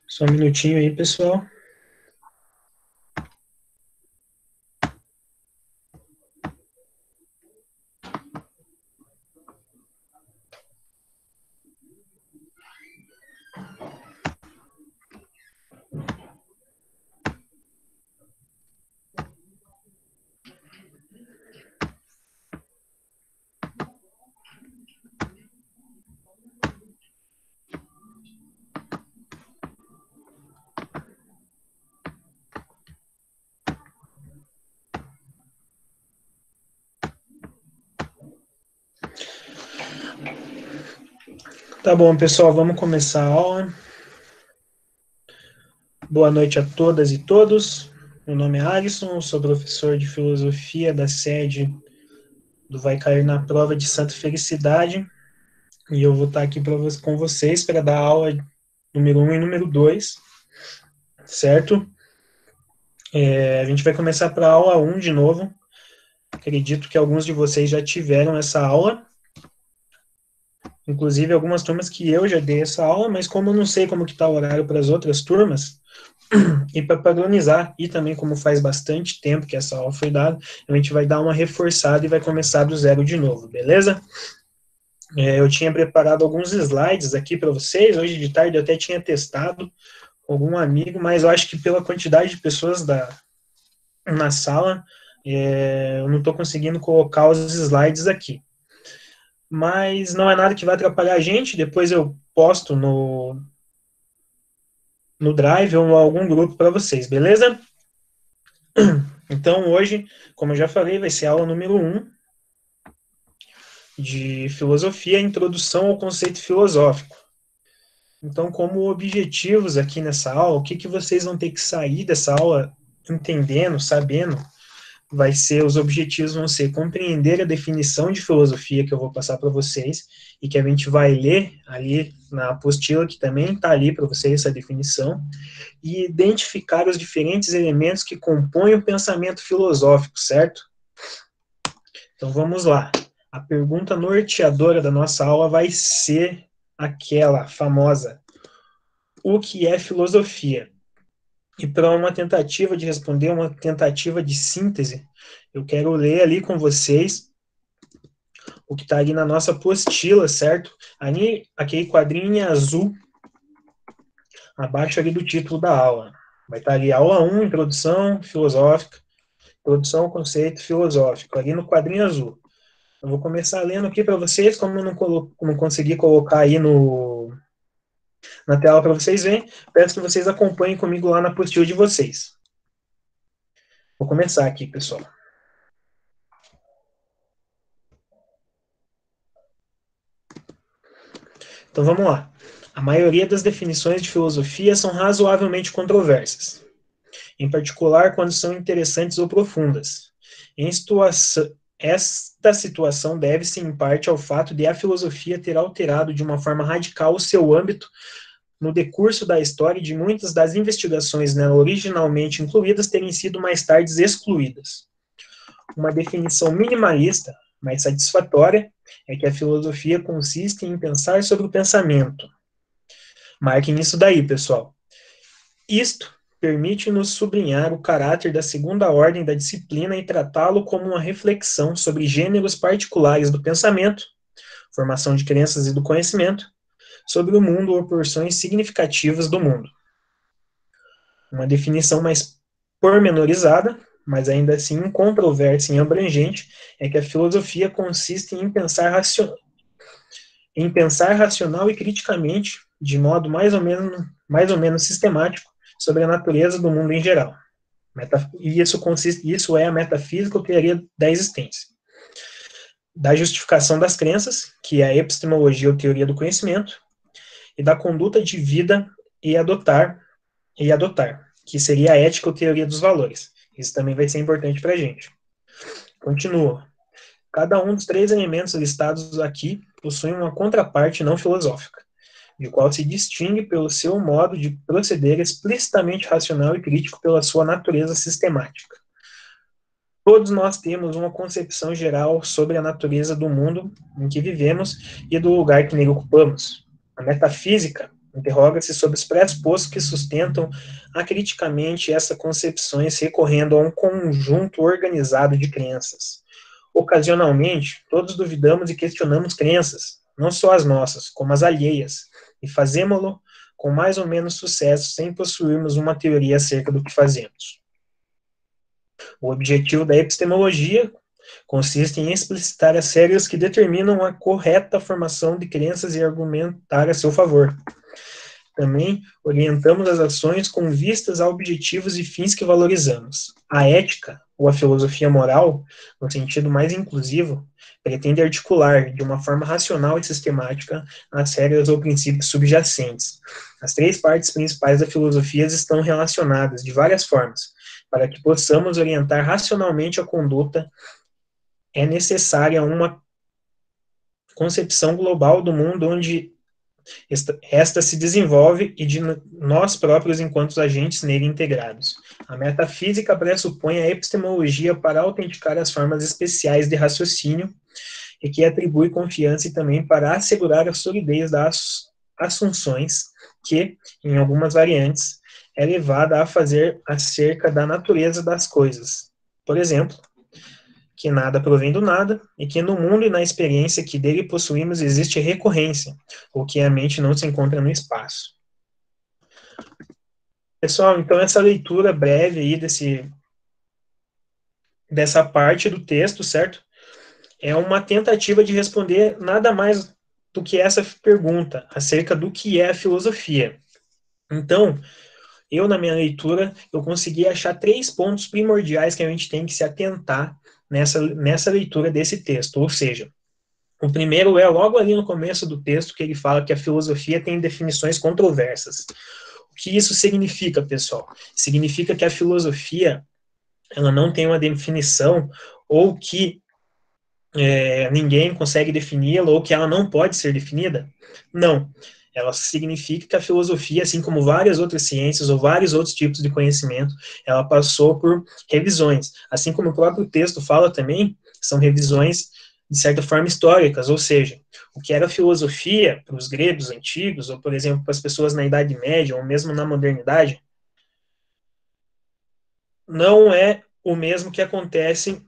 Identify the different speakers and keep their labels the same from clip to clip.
Speaker 1: Só um minutinho aí, pessoal. Tá bom, pessoal, vamos começar a aula. Boa noite a todas e todos. Meu nome é Alisson, sou professor de filosofia da sede do Vai Cair na Prova de Santa Felicidade, e eu vou estar aqui com vocês para dar aula número 1 e número 2, certo? A gente vai começar para a aula 1 de novo. Acredito que alguns de vocês já tiveram essa aula, inclusive algumas turmas que eu já dei essa aula, mas como eu não sei como que está o horário para as outras turmas, e para padronizar, e também como faz bastante tempo que essa aula foi dada, a gente vai dar uma reforçada e vai começar do zero de novo, beleza? Eu tinha preparado alguns slides aqui para vocês, hoje de tarde eu até tinha testado com algum amigo, mas eu acho que pela quantidade de pessoas na sala, eu não estou conseguindo colocar os slides aqui. Mas não é nada que vai atrapalhar a gente, depois eu posto no Drive ou em algum grupo para vocês, beleza? Então, hoje, como eu já falei, vai ser a aula número 1 de filosofia, introdução ao conceito filosófico. Então, como objetivos aqui nessa aula, o que vocês vão ter que sair dessa aula entendendo, sabendo, os objetivos vão ser compreender a definição de filosofia que eu vou passar para vocês, e que a gente vai ler ali na apostila, que também está ali para vocês essa definição, e identificar os diferentes elementos que compõem o pensamento filosófico, certo? Então vamos lá. A pergunta norteadora da nossa aula vai ser aquela famosa: o que é filosofia? E para uma tentativa de responder, uma tentativa de síntese, eu quero ler ali com vocês o que está ali na nossa apostila, certo? Ali, aquele quadrinho em azul, abaixo ali do título da aula. Vai estar ali aula 1, introdução filosófica, introdução ao conceito filosófico, ali no quadrinho azul. Eu vou começar lendo aqui para vocês, como eu não consegui colocar aí na tela para vocês verem, peço que vocês acompanhem comigo lá na apostila de vocês. Vou começar aqui, pessoal. Então vamos lá. A maioria das definições de filosofia são razoavelmente controversas, em particular quando são interessantes ou profundas. Esta situação deve-se em parte ao fato de a filosofia ter alterado de uma forma radical o seu âmbito no decurso da história e de muitas das investigações nela originalmente incluídas terem sido mais tarde excluídas. Uma definição minimalista, mas satisfatória, é que a filosofia consiste em pensar sobre o pensamento. Marquem isso daí, pessoal. Isto permite-nos sublinhar o caráter da segunda ordem da disciplina e tratá-lo como uma reflexão sobre gêneros particulares do pensamento, formação de crenças e do conhecimento, sobre o mundo ou porções significativas do mundo. Uma definição mais pormenorizada, mas ainda assim incontroversa e abrangente, é que a filosofia consiste em pensar racional e criticamente, de modo mais ou menos sistemático, sobre a natureza do mundo em geral. E isso é a metafísica ou teoria da existência. Da justificação das crenças, que é a epistemologia ou teoria do conhecimento, e da conduta de vida e adotar, que seria a ética ou teoria dos valores. Isso também vai ser importante para a gente. Continua. Cada um dos três elementos listados aqui possui uma contraparte não filosófica, de qual se distingue pelo seu modo de proceder explicitamente racional e crítico pela sua natureza sistemática. Todos nós temos uma concepção geral sobre a natureza do mundo em que vivemos e do lugar que nele ocupamos. A metafísica Interroga-se sobre os pressupostos que sustentam acriticamente essas concepções, recorrendo a um conjunto organizado de crenças. Ocasionalmente, todos duvidamos e questionamos crenças, não só as nossas, como as alheias, e fazemo-lo com mais ou menos sucesso sem possuirmos uma teoria acerca do que fazemos. O objetivo da epistemologia consiste em explicitar as regras que determinam a correta formação de crenças e argumentar a seu favor. Também orientamos as ações com vistas a objetivos e fins que valorizamos. A ética, ou a filosofia moral, no sentido mais inclusivo, pretende articular, de uma forma racional e sistemática, as regras ou princípios subjacentes. As três partes principais da filosofia estão relacionadas, de várias formas. Para que possamos orientar racionalmente a conduta, é necessária uma concepção global do mundo onde esta se desenvolve e de nós próprios enquanto agentes nele integrados. A metafísica pressupõe a epistemologia para autenticar as formas especiais de raciocínio e que atribui confiança e também para assegurar a solidez das assunções que, em algumas variantes, é levada a fazer acerca da natureza das coisas. Por exemplo, que nada provém do nada, e que no mundo e na experiência que dele possuímos existe recorrência, ou que a mente não se encontra no espaço. Pessoal, então essa leitura breve aí dessa parte do texto, certo? É uma tentativa de responder nada mais do que essa pergunta, acerca do que é a filosofia. Então, na minha leitura, eu consegui achar 3 pontos primordiais que a gente tem que se atentar nessa leitura desse texto, ou seja, o primeiro é logo ali no começo do texto que ele fala que a filosofia tem definições controversas. O que isso significa, pessoal? Significa que a filosofia ela não tem uma definição ou que ninguém consegue defini-la ou que ela não pode ser definida? Não. Ela significa que a filosofia, assim como várias outras ciências ou vários outros tipos de conhecimento, ela passou por revisões. Assim como o próprio texto fala também, são revisões, de certa forma, históricas, ou seja, o que era filosofia para os gregos antigos, ou, por exemplo, para as pessoas na Idade Média, ou mesmo na modernidade, não é o mesmo que acontece,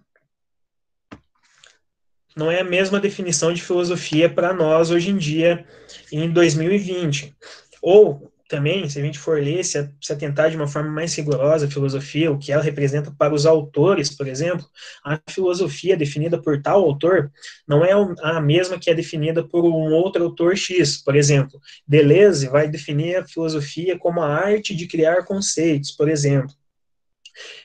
Speaker 1: não é a mesma definição de filosofia para nós hoje em dia, em 2020. Ou, também, se a gente for ler, se atentar de uma forma mais rigorosa a filosofia, o que ela representa para os autores, por exemplo, a filosofia definida por tal autor não é a mesma que é definida por um outro autor X. Por exemplo, Deleuze vai definir a filosofia como a arte de criar conceitos, por exemplo.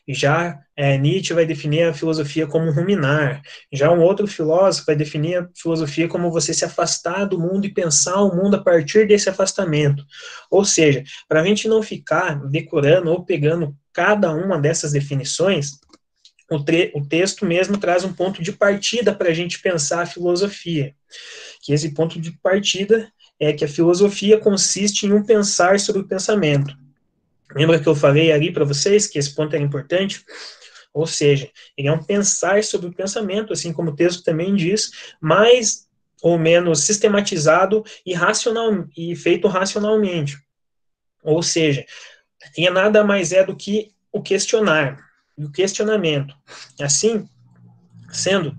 Speaker 1: Já Nietzsche vai definir a filosofia como ruminar. Já um outro filósofo vai definir a filosofia como você se afastar do mundo e pensar o mundo a partir desse afastamento. Ou seja, para a gente não ficar decorando ou pegando cada uma dessas definições, o texto mesmo traz um ponto de partida para a gente pensar a filosofia. Que esse ponto de partida é que a filosofia consiste em um pensar sobre o pensamento. Lembra que eu falei ali para vocês que esse ponto é importante? Ou seja, ele é um pensar sobre o pensamento, assim como o texto também diz, mais ou menos sistematizado e feito racionalmente. Ou seja, nada mais é do que o questionar, o questionamento. Assim, sendo,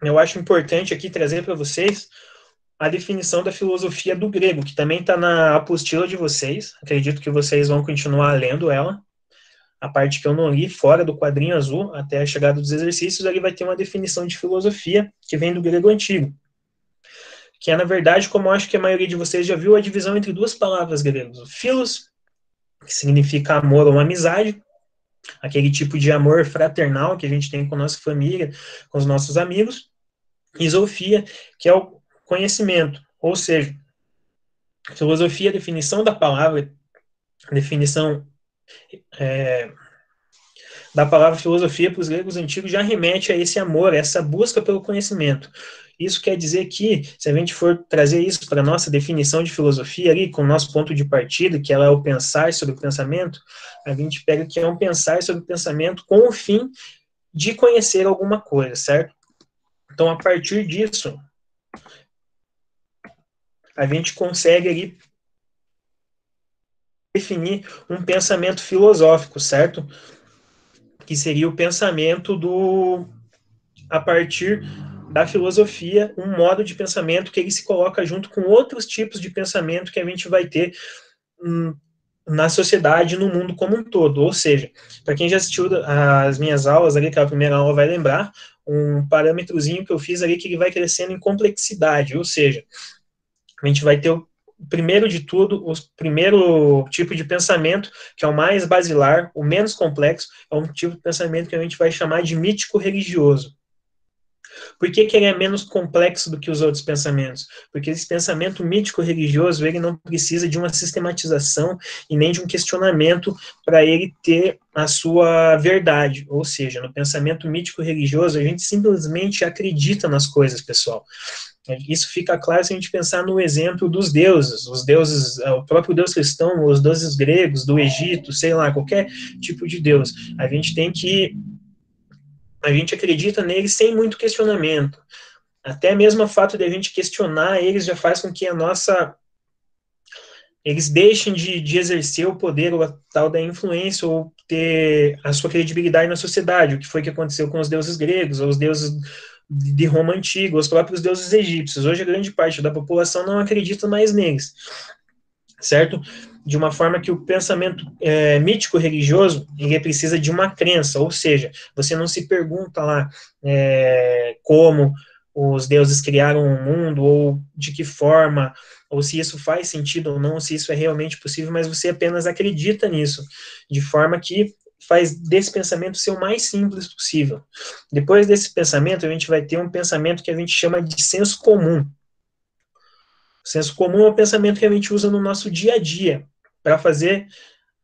Speaker 1: eu acho importante aqui trazer para vocês a definição da filosofia do grego, que também está na apostila de vocês. Acredito que vocês vão continuar lendo ela. A parte que eu não li, fora do quadrinho azul, até a chegada dos exercícios, ali vai ter uma definição de filosofia que vem do grego antigo. Que é, na verdade, como eu acho que a maioria de vocês já viu, a divisão entre 2 palavras gregas. O philos, que significa amor ou amizade, aquele tipo de amor fraternal que a gente tem com a nossa família, com os nossos amigos. E Sofia, que é o conhecimento. Ou seja, filosofia, a definição da palavra, a definição da palavra filosofia para os gregos antigos já remete a esse amor, a essa busca pelo conhecimento. Isso quer dizer que, se a gente for trazer isso para a nossa definição de filosofia ali, com o nosso ponto de partida, que ela é o pensar sobre o pensamento, a gente pega que é um pensar sobre o pensamento com o fim de conhecer alguma coisa, certo? Então, a partir disso, a gente consegue ali definir um pensamento filosófico, certo? Que seria o pensamento a partir da filosofia, um modo de pensamento que ele se coloca junto com outros tipos de pensamento que a gente vai ter na sociedade, no mundo como um todo. Ou seja, para quem já assistiu as minhas aulas ali, aquela primeira aula vai lembrar, um parâmetrozinho que eu fiz ali que ele vai crescendo em complexidade, ou seja, a gente vai ter o primeiro de tudo, o primeiro tipo de pensamento, que é o mais basilar, o menos complexo, é um tipo de pensamento que a gente vai chamar de mítico-religioso. Por que ele é menos complexo do que os outros pensamentos? Porque esse pensamento mítico-religioso, ele não precisa de uma sistematização e nem de um questionamento para ele ter a sua verdade. Ou seja, no pensamento mítico-religioso, a gente simplesmente acredita nas coisas, pessoal. Isso fica claro se a gente pensar no exemplo dos deuses, os deuses, o próprio deus cristão, os deuses gregos, do Egito, sei lá, qualquer tipo de deus. A gente acredita neles sem muito questionamento. Até mesmo o fato de a gente questionar eles já faz com que eles deixem de exercer o poder, ou a tal da influência, ou ter a sua credibilidade na sociedade, o que foi que aconteceu com os deuses gregos, ou os deuses de Roma antiga, os próprios deuses egípcios. Hoje a grande parte da população não acredita mais neles, certo? De uma forma que o pensamento mítico-religioso, ele precisa de uma crença, ou seja, você não se pergunta lá como os deuses criaram o mundo, ou de que forma, ou se isso faz sentido ou não, se isso é realmente possível, mas você apenas acredita nisso, de forma que faz desse pensamento ser o mais simples possível. Depois desse pensamento, a gente vai ter um pensamento que a gente chama de senso comum. O senso comum é o pensamento que a gente usa no nosso dia a dia, para fazer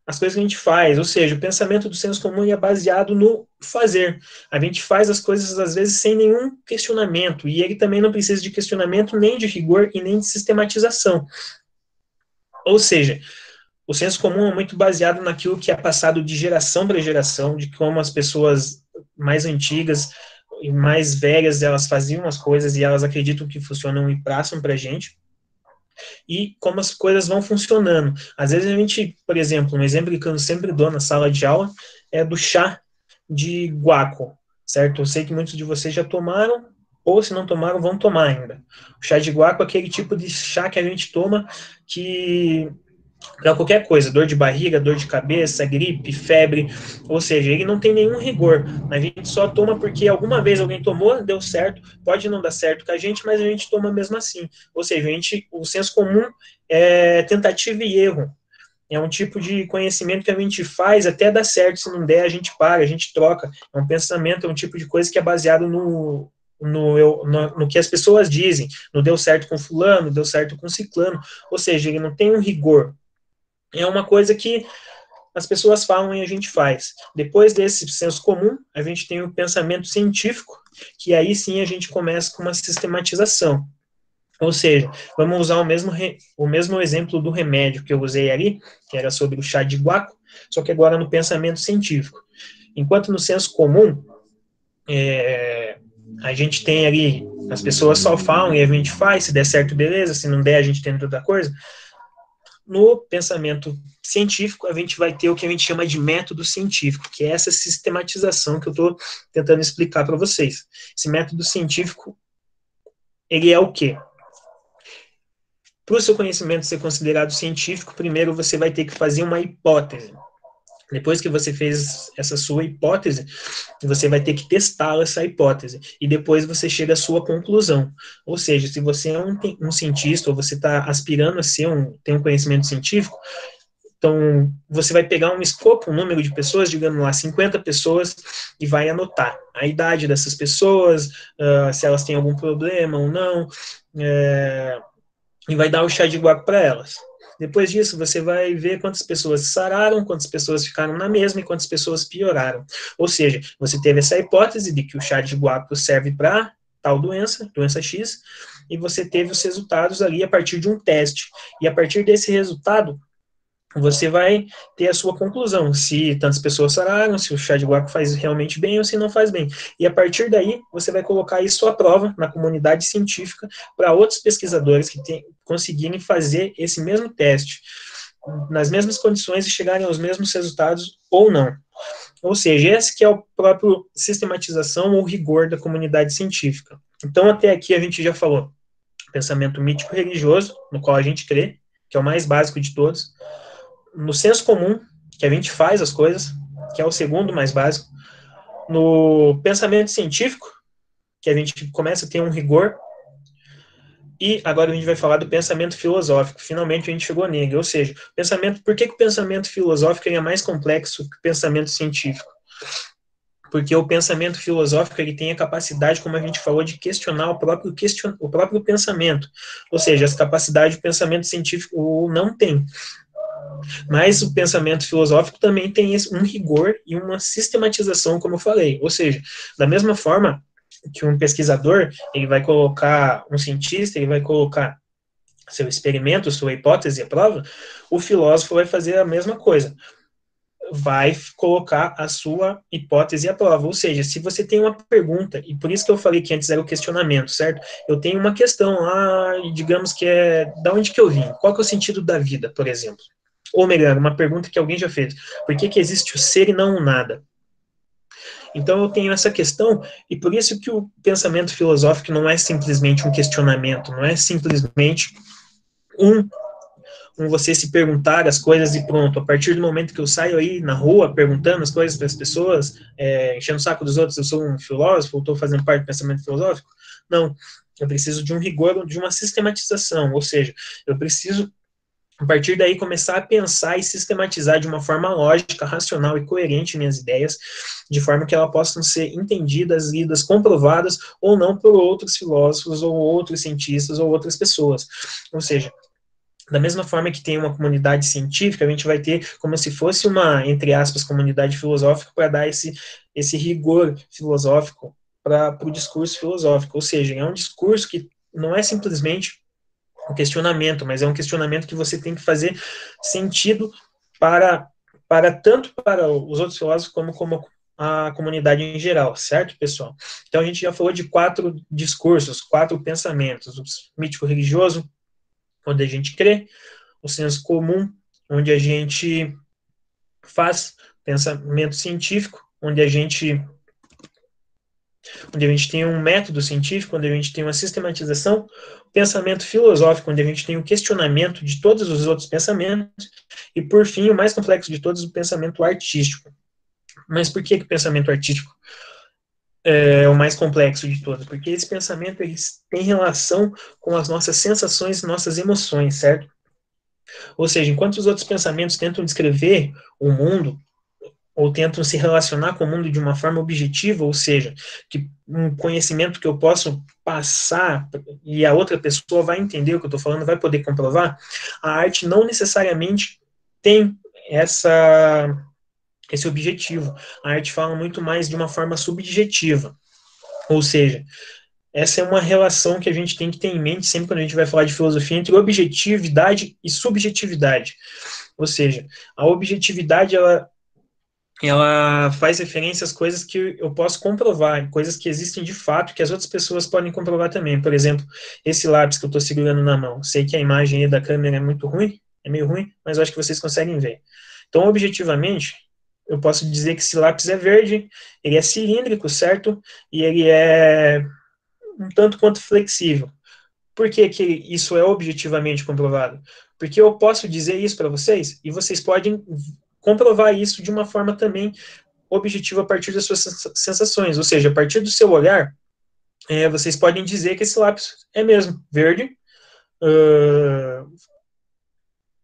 Speaker 1: as coisas que a gente faz, ou seja, o pensamento do senso comum é baseado no fazer. A gente faz as coisas, às vezes, sem nenhum questionamento, e ele também não precisa de questionamento, nem de rigor e nem de sistematização. Ou seja, o senso comum é muito baseado naquilo que é passado de geração para geração, de como as pessoas mais antigas e mais velhas, elas faziam as coisas e elas acreditam que funcionam e passam para a gente, e como as coisas vão funcionando. Às vezes a gente, por exemplo, um exemplo que eu sempre dou na sala de aula é do chá de guaco, certo? Eu sei que muitos de vocês já tomaram, ou se não tomaram, vão tomar ainda. O chá de guaco é aquele tipo de chá que a gente toma que para qualquer coisa, dor de barriga, dor de cabeça, gripe, febre, ou seja, ele não tem nenhum rigor. A gente só toma porque alguma vez alguém tomou, deu certo, pode não dar certo com a gente, mas a gente toma mesmo assim. Ou seja, o senso comum é tentativa e erro. É um tipo de conhecimento que a gente faz até dar certo, se não der, a gente para, a gente troca. É um pensamento, é um tipo de coisa que é baseado no que as pessoas dizem. Não deu certo com fulano, deu certo com ciclano. Ou seja, ele não tem um rigor. É uma coisa que as pessoas falam e a gente faz. Depois desse senso comum, a gente tem o pensamento científico, que aí sim a gente começa com uma sistematização. Ou seja, vamos usar o mesmo exemplo do remédio que eu usei ali, que era sobre o chá de guaco, só que agora no pensamento científico. Enquanto no senso comum, a gente tem ali, as pessoas só falam e a gente faz, se der certo, beleza, se não der, a gente tenta outra coisa. No pensamento científico, a gente vai ter o que a gente chama de método científico, que é essa sistematização que eu estou tentando explicar para vocês. Esse método científico, ele é o quê? Para o seu conhecimento ser considerado científico, primeiro você vai ter que fazer uma hipótese. Depois que você fez essa sua hipótese, você vai ter que testar essa hipótese. E depois você chega à sua conclusão. Ou seja, se você é um cientista, ou você está aspirando a ter um conhecimento científico, então você vai pegar um escopo, um número de pessoas, digamos lá, 50 pessoas, e vai anotar a idade dessas pessoas, se elas têm algum problema ou não, e vai dar o chá de guaco para elas. Depois disso, você vai ver quantas pessoas sararam, quantas pessoas ficaram na mesma e quantas pessoas pioraram. Ou seja, você teve essa hipótese de que o chá de guaco serve para tal doença, doença X, e você teve os resultados ali a partir de um teste. E a partir desse resultado, você vai ter a sua conclusão, se tantas pessoas sararam, se o chá de guaco faz realmente bem ou se não faz bem. E a partir daí, você vai colocar isso à prova na comunidade científica para outros pesquisadores que conseguirem fazer esse mesmo teste. nas mesmas condições e chegarem aos mesmos resultados ou não. Ou seja, esse que é o próprio sistematização ou rigor da comunidade científica. Então, até aqui a gente já falou pensamento mítico-religioso, no qual a gente crê, que é o mais básico de todos, no senso comum, que a gente faz as coisas, que é o segundo mais básico, no pensamento científico, que a gente começa a ter um rigor, e agora a gente vai falar do pensamento filosófico. Finalmente a gente chegou nele, ou seja, por que o pensamento filosófico é mais complexo que o pensamento científico? Porque o pensamento filosófico ele tem a capacidade, como a gente falou, de questionar o próprio pensamento. Ou seja, essa capacidade o pensamento científico não tem. Mas o pensamento filosófico também tem um rigor e uma sistematização, como eu falei. Ou seja, da mesma forma que um pesquisador, ele vai colocar, um cientista, ele vai colocar seu experimento, sua hipótese à prova, o filósofo vai fazer a mesma coisa. Vai colocar a sua hipótese à prova. Ou seja, se você tem uma pergunta, e por isso que eu falei que antes era o questionamento, certo? Eu tenho uma questão lá, digamos que é, da onde que eu vim? Qual que é o sentido da vida, por exemplo? Ou melhor, uma pergunta que alguém já fez. Por que que existe o ser e não o nada? Então eu tenho essa questão, e por isso que o pensamento filosófico não é simplesmente um questionamento, não é simplesmente um você se perguntar as coisas e pronto. A partir do momento que eu saio aí na rua perguntando as coisas para as pessoas, enchendo o saco dos outros, eu sou um filósofo, estou fazendo parte do pensamento filosófico? Não. Eu preciso de um rigor, de uma sistematização, ou seja, eu preciso, a partir daí, começar a pensar e sistematizar de uma forma lógica, racional e coerente minhas ideias, de forma que elas possam ser entendidas, lidas, comprovadas ou não por outros filósofos ou outros cientistas ou outras pessoas. Ou seja, da mesma forma que tem uma comunidade científica, a gente vai ter como se fosse uma, entre aspas, comunidade filosófica para dar esse rigor filosófico para o discurso filosófico. Ou seja, é um discurso que não é simplesmente um questionamento, mas é um questionamento que você tem que fazer sentido para tanto para os outros filósofos como a comunidade em geral, certo, pessoal? Então a gente já falou de 4 discursos, 4 pensamentos: o mítico-religioso, onde a gente crê; o senso comum, onde a gente faz; pensamento científico, onde a gente tem um método científico, onde a gente tem uma sistematização; pensamento filosófico, onde a gente tem um questionamento de todos os outros pensamentos; e, por fim, o mais complexo de todos, o pensamento artístico. Mas por que o pensamento artístico é o mais complexo de todos? Porque esse pensamento ele tem relação com as nossas sensações e nossas emoções, certo? Ou seja, enquanto os outros pensamentos tentam descrever o mundo, ou tentam se relacionar com o mundo de uma forma objetiva, ou seja, que um conhecimento que eu posso passar e a outra pessoa vai entender o que eu estou falando, vai poder comprovar, a arte não necessariamente tem esse objetivo. A arte fala muito mais de uma forma subjetiva, ou seja, essa é uma relação que a gente tem que ter em mente sempre quando a gente vai falar de filosofia, entre objetividade e subjetividade. Ou seja, a objetividade, ela faz referência às coisas que eu posso comprovar, coisas que existem de fato, que as outras pessoas podem comprovar também. Por exemplo, esse lápis que eu estou segurando na mão. Sei que a imagem aí da câmera é muito ruim, é meio ruim, mas eu acho que vocês conseguem ver. Então, objetivamente, eu posso dizer que esse lápis é verde, ele é cilíndrico, certo? E ele é um tanto quanto flexível. Por que que isso é objetivamente comprovado? Porque eu posso dizer isso para vocês, e vocês podem comprovar isso de uma forma também objetiva a partir das suas sensações, ou seja, a partir do seu olhar, vocês podem dizer que esse lápis é mesmo verde,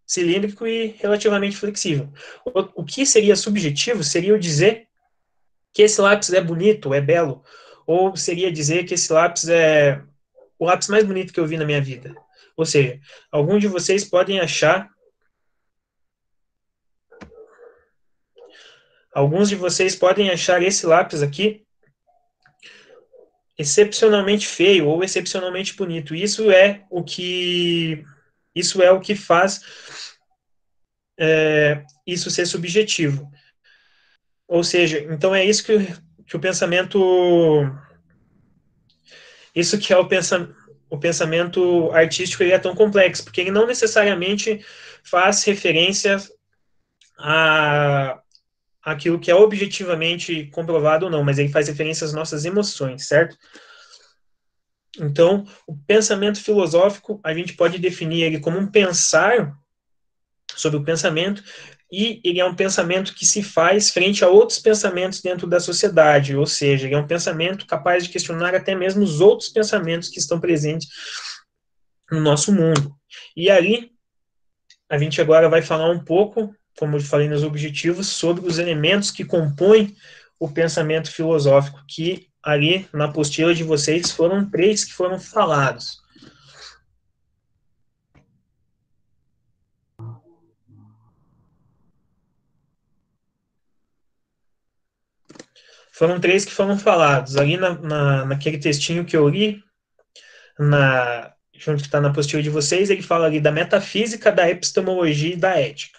Speaker 1: cilíndrico e relativamente flexível. O que seria subjetivo seria eu dizer que esse lápis é bonito, é belo, ou seria dizer que esse lápis é o lápis mais bonito que eu vi na minha vida. Ou seja, alguns de vocês podem achar esse lápis aqui excepcionalmente feio ou excepcionalmente bonito. Isso é o que faz isso ser subjetivo. Ou seja, então é isso que o pensamento, isso que é o pensamento, o pensamento artístico ele é tão complexo, porque ele não necessariamente faz referência a aquilo que é objetivamente comprovado ou não, mas ele faz referência às nossas emoções, certo? Então, o pensamento filosófico, a gente pode definir ele como um pensar sobre o pensamento, e ele é um pensamento que se faz frente a outros pensamentos dentro da sociedade, ou seja, ele é um pensamento capaz de questionar até mesmo os outros pensamentos que estão presentes no nosso mundo. E ali, a gente agora vai falar um pouco, como eu falei nos objetivos, sobre os elementos que compõem o pensamento filosófico, que ali na apostila de vocês foram 3 que foram falados. Foram 3 que foram falados. Ali naquele textinho que eu li, junto que está na apostila de vocês, ele fala ali da metafísica, da epistemologia e da ética.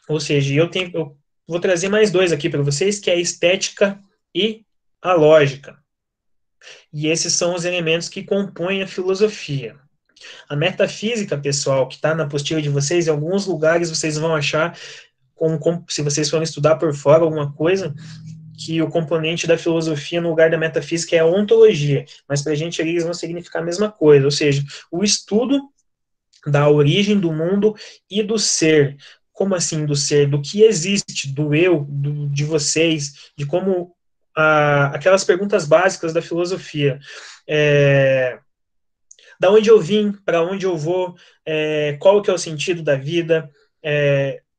Speaker 1: Ou seja, eu vou trazer mais 2 aqui para vocês, que é a estética e a lógica. E esses são os elementos que compõem a filosofia. A metafísica, pessoal, que está na apostila de vocês, em alguns lugares vocês vão achar, se vocês forem estudar por fora alguma coisa, que o componente da filosofia no lugar da metafísica é a ontologia, mas para a gente eles vão significar a mesma coisa, ou seja, o estudo da origem do mundo e do ser. Como assim do ser? Do que existe, do eu, de vocês, de como aquelas perguntas básicas da filosofia. Da onde eu vim, para onde eu vou, qual que é o sentido da vida,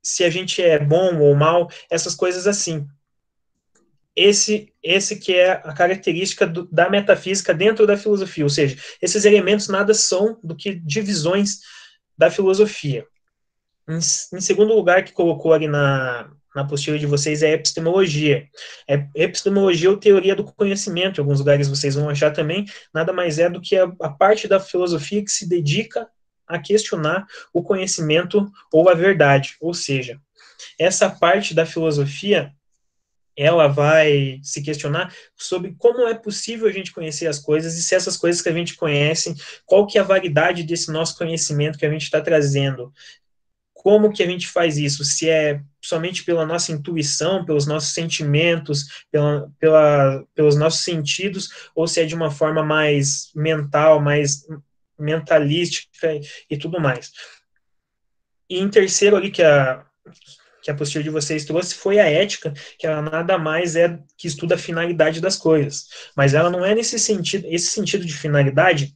Speaker 1: se a gente é bom ou mal, essas coisas assim. Esse que é a característica da metafísica dentro da filosofia, ou seja, esses elementos nada são do que divisões da filosofia. Em segundo lugar, que colocou ali na apostila de vocês é a epistemologia. Epistemologia ou teoria do conhecimento, em alguns lugares vocês vão achar também, nada mais é do que a parte da filosofia que se dedica a questionar o conhecimento ou a verdade. Ou seja, essa parte da filosofia ela vai se questionar sobre como é possível a gente conhecer as coisas e se essas coisas que a gente conhece, qual que é a validade desse nosso conhecimento que a gente está trazendo. Como que a gente faz isso? Se é somente pela nossa intuição, pelos nossos sentimentos, pelos nossos sentidos, ou se é de uma forma mais mental, mais mentalística e tudo mais. E em terceiro ali, que a apostila de vocês trouxe foi a ética, que ela nada mais é que estuda a finalidade das coisas. Mas ela não é nesse sentido, esse sentido de finalidade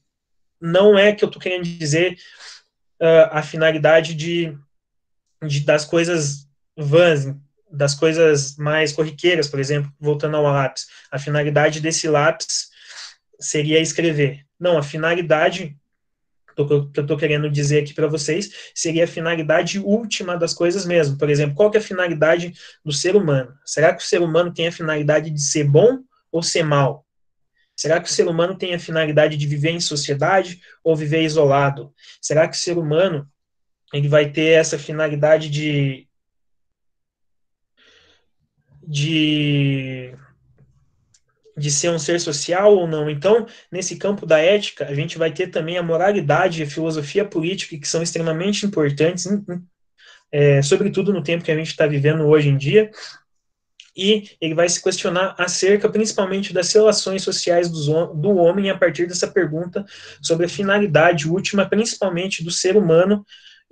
Speaker 1: não é que eu estou querendo dizer a finalidade das coisas vãs, das coisas mais corriqueiras, por exemplo, voltando ao lápis. A finalidade desse lápis seria escrever. Não, a finalidade que eu estou querendo dizer aqui para vocês seria a finalidade última das coisas mesmo. Por exemplo, qual que é a finalidade do ser humano? Será que o ser humano tem a finalidade de ser bom ou ser mal? Será que o ser humano tem a finalidade de viver em sociedade ou viver isolado? Será que o ser humano ele vai ter essa finalidade de, de ser um ser social ou não? Então, nesse campo da ética, a gente vai ter também a moralidade e a filosofia política, que são extremamente importantes, sobretudo no tempo que a gente está vivendo hoje em dia, e ele vai se questionar acerca, principalmente, das relações sociais do homem a partir dessa pergunta sobre a finalidade última, principalmente do ser humano,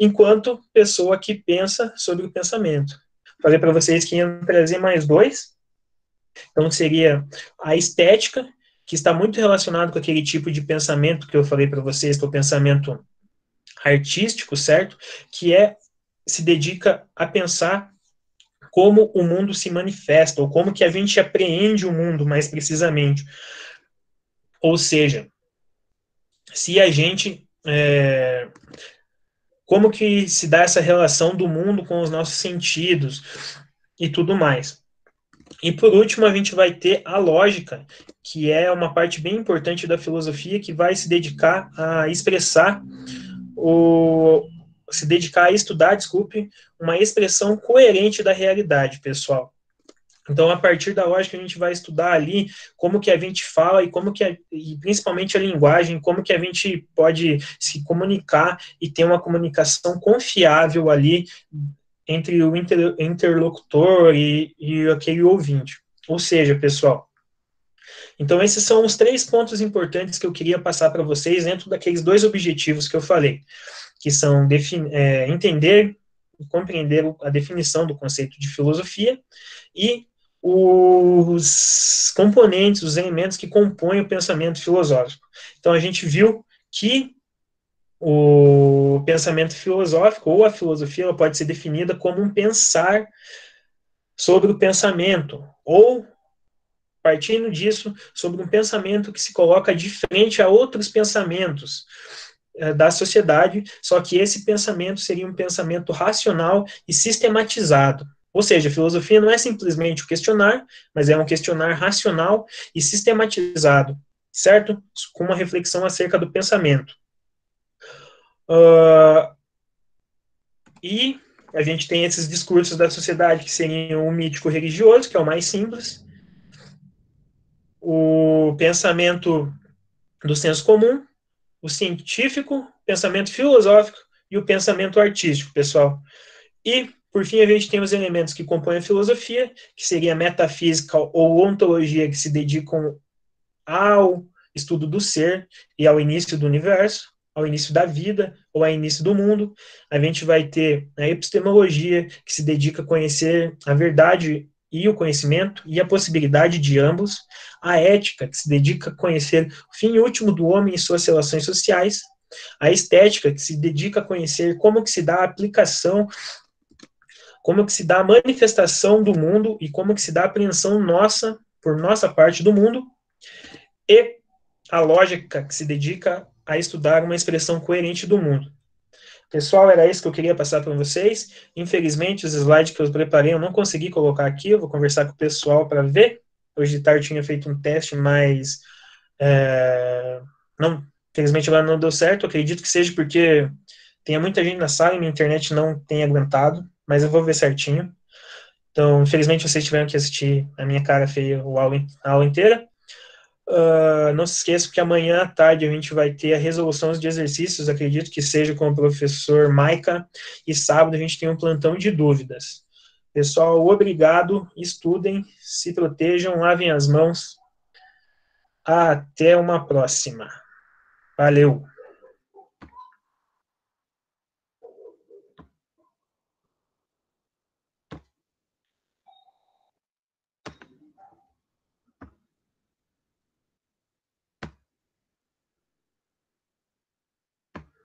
Speaker 1: enquanto pessoa que pensa sobre o pensamento. Falei para vocês que ia trazer mais 2, então seria a estética, que está muito relacionado com aquele tipo de pensamento que eu falei para vocês, que é o pensamento artístico, certo? Que se dedica a pensar como o mundo se manifesta, ou como que a gente apreende o mundo mais precisamente. Ou seja, se a gente... como que se dá essa relação do mundo com os nossos sentidos e tudo mais. E por último, a gente vai ter a lógica, que é uma parte bem importante da filosofia, que vai se dedicar a expressar se dedicar a estudar, uma expressão coerente da realidade, pessoal. Então, a partir da lógica, a gente vai estudar ali como que a gente fala e como que e principalmente a linguagem, como que a gente pode se comunicar e ter uma comunicação confiável ali entre o interlocutor e aquele ouvinte. Ou seja, pessoal, então esses são os 3 pontos importantes que eu queria passar para vocês dentro daqueles 2 objetivos que eu falei, que são entender e compreender a definição do conceito de filosofia e os componentes, os elementos que compõem o pensamento filosófico. Então, a gente viu que o pensamento filosófico, ou a filosofia, ela pode ser definida como um pensar sobre o pensamento, ou, partindo disso, sobre um pensamento que se coloca de frente a outros pensamentos da sociedade, só que esse pensamento seria um pensamento racional e sistematizado. Ou seja, a filosofia não é simplesmente o questionar, mas é um questionar racional e sistematizado, certo? Com uma reflexão acerca do pensamento. E a gente tem esses discursos da sociedade que seriam o mítico religioso, que é o mais simples, o pensamento do senso comum, o científico, pensamento filosófico e o pensamento artístico, pessoal. E, por fim, a gente tem os elementos que compõem a filosofia, que seria a metafísica ou ontologia, que se dedicam ao estudo do ser e ao início do universo, ao início da vida ou ao início do mundo. A gente vai ter a epistemologia, que se dedica a conhecer a verdade e o conhecimento e a possibilidade de ambos. A ética, que se dedica a conhecer o fim último do homem e suas relações sociais. A estética, que se dedica a conhecer como que se dá a aplicação, como que se dá a manifestação do mundo e como que se dá a apreensão nossa, por nossa parte do mundo, e a lógica, que se dedica a estudar uma expressão coerente do mundo. Pessoal, era isso que eu queria passar para vocês. Infelizmente, os slides que eu preparei eu não consegui colocar aqui, eu vou conversar com o pessoal para ver. Hoje de tarde eu tinha feito um teste, mas não, infelizmente agora não deu certo. Eu acredito que seja porque tem muita gente na sala e minha internet não tem aguentado, mas eu vou ver certinho. Então, infelizmente, vocês tiveram que assistir a minha cara feia a aula inteira. Não se esqueça que amanhã à tarde a gente vai ter a resolução de exercícios, acredito que seja com o professor Maica, e sábado a gente tem um plantão de dúvidas. Pessoal, obrigado, estudem, se protejam, lavem as mãos. Até uma próxima. Valeu!